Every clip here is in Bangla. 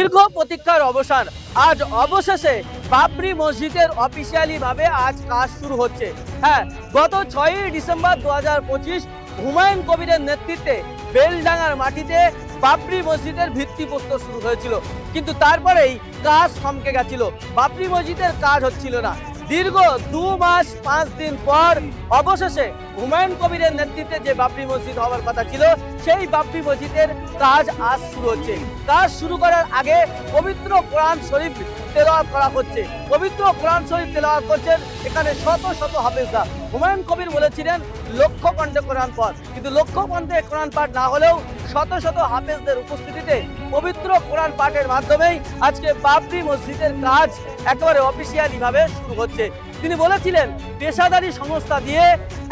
দীর্ঘ প্রতীক্ষার অবসান। আজ অবশেষে বাবরি মসজিদের অফিসিয়ালি ভাবে আজ কাজ শুরু হচ্ছে। হ্যাঁ, গত 6ই ডিসেম্বর 2025 হুমায়ুন কবিরের নেতৃত্বে বেলডাঙ্গার মাটিতে বাবরি মসজিদের ভিত্তিপ্রস্তর শুরু হয়েছিল, কিন্তু তারপরেই কাজ থমকে গেছিল। বাবরি মসজিদের কাজ হচ্ছিল না। দীর্ঘ 2 মাস 5 দিন পর অবশেষে হুমায়ুন কবিরের নেতৃত্বে যে বাবরি মসজিদ হওয়ার কথা ছিল, সেই বাবরি মসজিদের কাজ আজ শুরু হচ্ছে। কাজ শুরু করার আগে পবিত্র কোরআন শরীফ তেলাওয়াত করা হচ্ছে। পবিত্র কোরআন শরীফ তেলাওয়াত করছেন এখানে শত শত হাফেজরা। হুমায়ুন কবির বলেছিলেন লক্ষ কণ্ঠে কোরআন পাঠ, কিন্তু লক্ষ কণ্ঠে কোরআন পাঠ না হলেও শত শত হাফেজদের উপস্থিতিতে পবিত্র কোরআন পাঠের মাধ্যমেই আজকে বাবরি মসজিদের কাজ একেবারে অফিসিয়ালি ভাবে শুরু হচ্ছে। তিনি বলেছিলেন পেশাদারি সংস্থা দিয়ে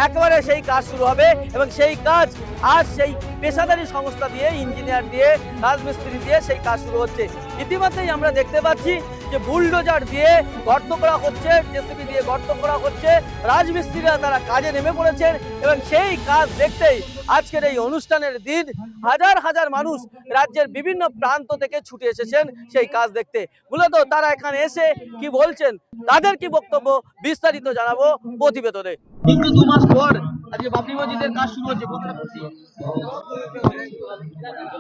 একেবারে সেই কাজ শুরু হবে, এবং সেই কাজ আজ সেই পেশাদারি সংস্থা দিয়ে, ইঞ্জিনিয়ার দিয়ে, রাজমিস্ত্রি দিয়ে সেই কাজ শুরু হচ্ছে। ইতিমধ্যেই আমরা দেখতে পাচ্ছি যে বুলডোজার দিয়ে গর্ত করা হচ্ছে, জেসিবি দিয়ে গর্ত করা হচ্ছে, রাজমিস্ত্রিরা তারা কাজে নেমে পড়েছেন, এবং সেই কাজ দেখতেই আজকের এই অনুষ্ঠানের দিন হাজার হাজার মানুষ রাজ্যের বিভিন্ন প্রান্ত থেকে ছুটে এসেছেন সেই কাজ দেখতে। মূলত তারা এখানে এসে কি বলছেন, তাদের কি বক্তব্য, বিস্তারিত জানাবো প্রতিবেদনে। দীর্ঘ 2 মাস পর আজকে বাবরি মসজিদের কাজ শুরু হচ্ছে, কতটা খুশি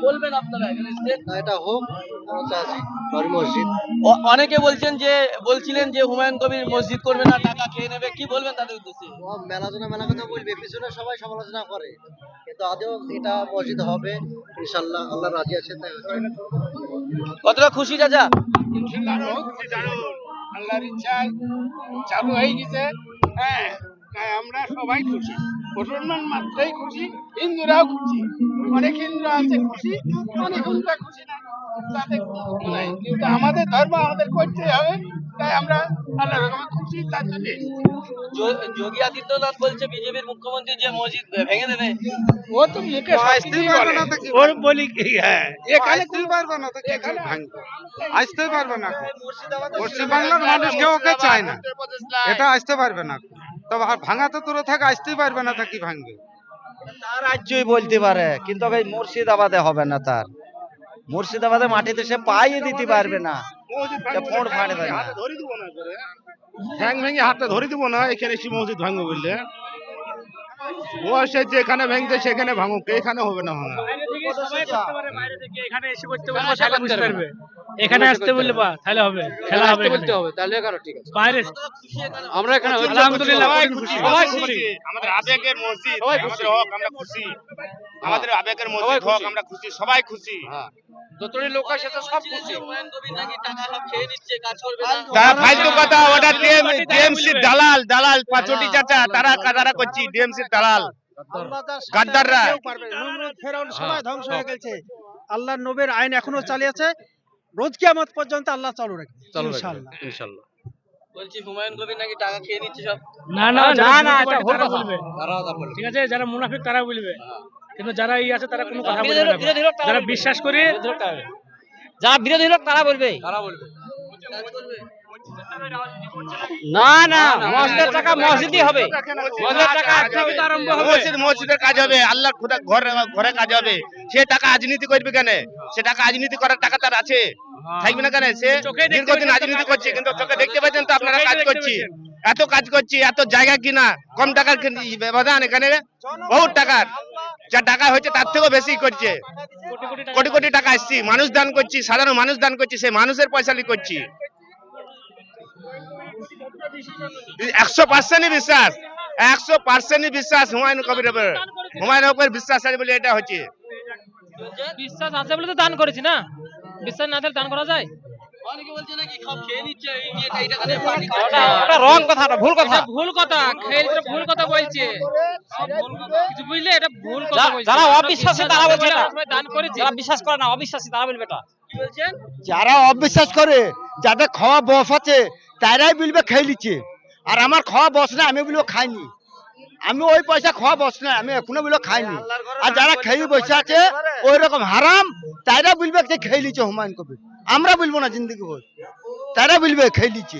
বলবেন আপনারা? এটা হোক বাবরি মসজিদ। অনেকে বলছিলেন যে হুমায়ুন কবির মসজিদ করবে না, টাকা খেয়ে নেবে, কি বলবেন তাদের উদ্দেশ্যে? মেলা কথা বলবে, পিছনে সবাই সমালোচনা করে, কিন্তু আদৌ এটা মসজিদ হবে ইনশাআল্লাহ। আল্লাহ রাজি আছেন, তাই হচ্ছে। কতটা খুশি চাচা? আল্লাহর ইচ্ছায় চালু হয়ে গেছে। হ্যাঁ, তাই আমরা সবাই খুশি, মুসলমান মাত্রই খুশি, হিন্দুরাও খুশি। অনেক হিন্দু আছে খুশি, অনেক হিন্দুরা খুশি না, তাতে নাই। কিন্তু আমাদের ধর্ম আমাদের করতে হবে, তাই আমরা আল্লাহর রহমতে খুশি। তার জন্য যোগী আদিত্যনাথ বলছে বিজেপির মুখ্যমন্ত্রী যে মসজিদ ভেঙে দেবে। ও তো মুখে আসতেই পারবে না, ওর বলি কি? হ্যাঁ, এখানে আসতেই পারবে না, তো কি ভাঙবে? আসতেই পারবে না। পশ্চিম বাংলার মানুষ কেউ ওকে চায় না, এটা আসতে পারবে না। তবে ভাঙা তো তোরা থাকে, আসতেই পারবে না, তা কি ভাঙবে? তার রাজ্যই বলতে পারে, কিন্তু ওই মুর্শিদাবাদে হবে না। তার মুর্শিদাবাদে মাটিতে সে পাইয়ে দিতে পারবে না, ফোড় ফাড়ে দেবে না। ঠ্যাং ভেঙে হাতটা ধরে দিব না, এখানে এসে মসজিদ ভাঙবো বললে। ও সে যেখানে ভেঙতে সেখানে ভাঙুক, এখানে হবে না ভাঙা। এখানে আসতে বললে বা তাহলে হবে, খেলা হবে, বলতে হবে, তাহলে ঠিক আছে। বাইরে আমরা এখানে আলহামদুলিল্লাহ সবাই খুশি। আমাদের আবেগের মসজিদ, আমাদের হক, আমরা খুশি। আমাদের আবেগের মসজিদ হক, আমরা খুশি, সবাই খুশি। যতটি লোক আছে সব খুশি। হুমায়ুন কবির নাকি টাকা সব খেয়ে নিচ্ছে, কাজ করবে না। তা ফালতু কথা, ওটা ডিএমসি দালাল পাঁচটি চাচা, তারা করছি ডিএমসি দালাল গাদ্দাররা। ফেরাউন সময় ধ্বংস হয়ে গেছে, আল্লাহর নবীর আইন এখনো চালিয়েছে, রোজ কিয়ামত পর্যন্ত আল্লাহ চালু রাখবে ইনশাআল্লাহ। বলছি হুমায়ুন কবির নাকি টাকা খেয়ে নিচ্ছে সব। না না না, এটা ভুল কথা বলবে। ঠিক আছে, যারা মুনাফিক তারা বলবে, কিন্তু যারা ই আছে তারা কোনো কথা বলবে না। যারা বিশ্বাস করে, যারা বিরোধী লোক তারা বলবে কাজ করবে। না না, মসজিদের টাকা মসজিদই হবে, মসজিদের টাকা আরম্ভ হবে। মসজিদের কাজ হবে, আল্লাহর খোদা ঘরে কাজ হবে। সে টাকা রাজনীতি করবে কেন? সে টাকা রাজনীতি করার টাকা তার আছে, থাকবে না কেন? সে দীর্ঘদিন রাজনীতি করছে, কিন্তু চোখে দেখতে পাচ্ছেন তো আপনারা কাজ করছি, এত কাজ করছি, এত জায়গা কিনা, কম টাকার ব্যবধান। এখানে বহুত টাকার, যা টাকা হয়েছে তার থেকেও বেশি করছে। কোটি কোটি টাকা আসছি, মানুষ দান করছি, সাধারণ মানুষ দান করছি, সেই মানুষের পয়সালি করছি। 100% বিশ্বাস, 100% বিশ্বাস হুমায়ুন কবির উপর। হুমায়ুন কবির বিশ্বাস আছে বলে এটা হচ্ছে। বিশ্বাস আছে বলে তো দান করেছি না, বিশ্বাস না থাকলে দান করা যায়? অনেকে বলছে নাকি সব খেয়ে নিচ্ছে, এই টাকা দিয়ে পার্টি ওটা রং কথা, ভুল কথা। ভুল কথা, খেয়ে ভুল কথা বলছে, কিছু বুঝলে? এটা ভুল কথা বলছে। যারা অবিশ্বাসী তারা বলছে না, দান করেছে, যারা বিশ্বাস করে না, অবিশ্বাসী তারা বলবে এটা। কি বলছেন? যারা অবিশ্বাস করে, যাদের খাওয়া বস আছে, তারাই বলবে খেয়ে নিচ্ছে। আর আমার খাওয়া বস না, আমি বলবো খাইনি, আমি ওই পয়সা খাওয়া বস না, আমি এখনো বলবো খাইনি। আর যারা খেয়ে বসে আছে ওই রকম হারাম, তারা বলবে যে খেয়ে নিচ্ছে হুমায়ুন কবির। আমরা বলবো না জিন্দগি ভর, তারা বলবে খেয়ে নিচ্ছে।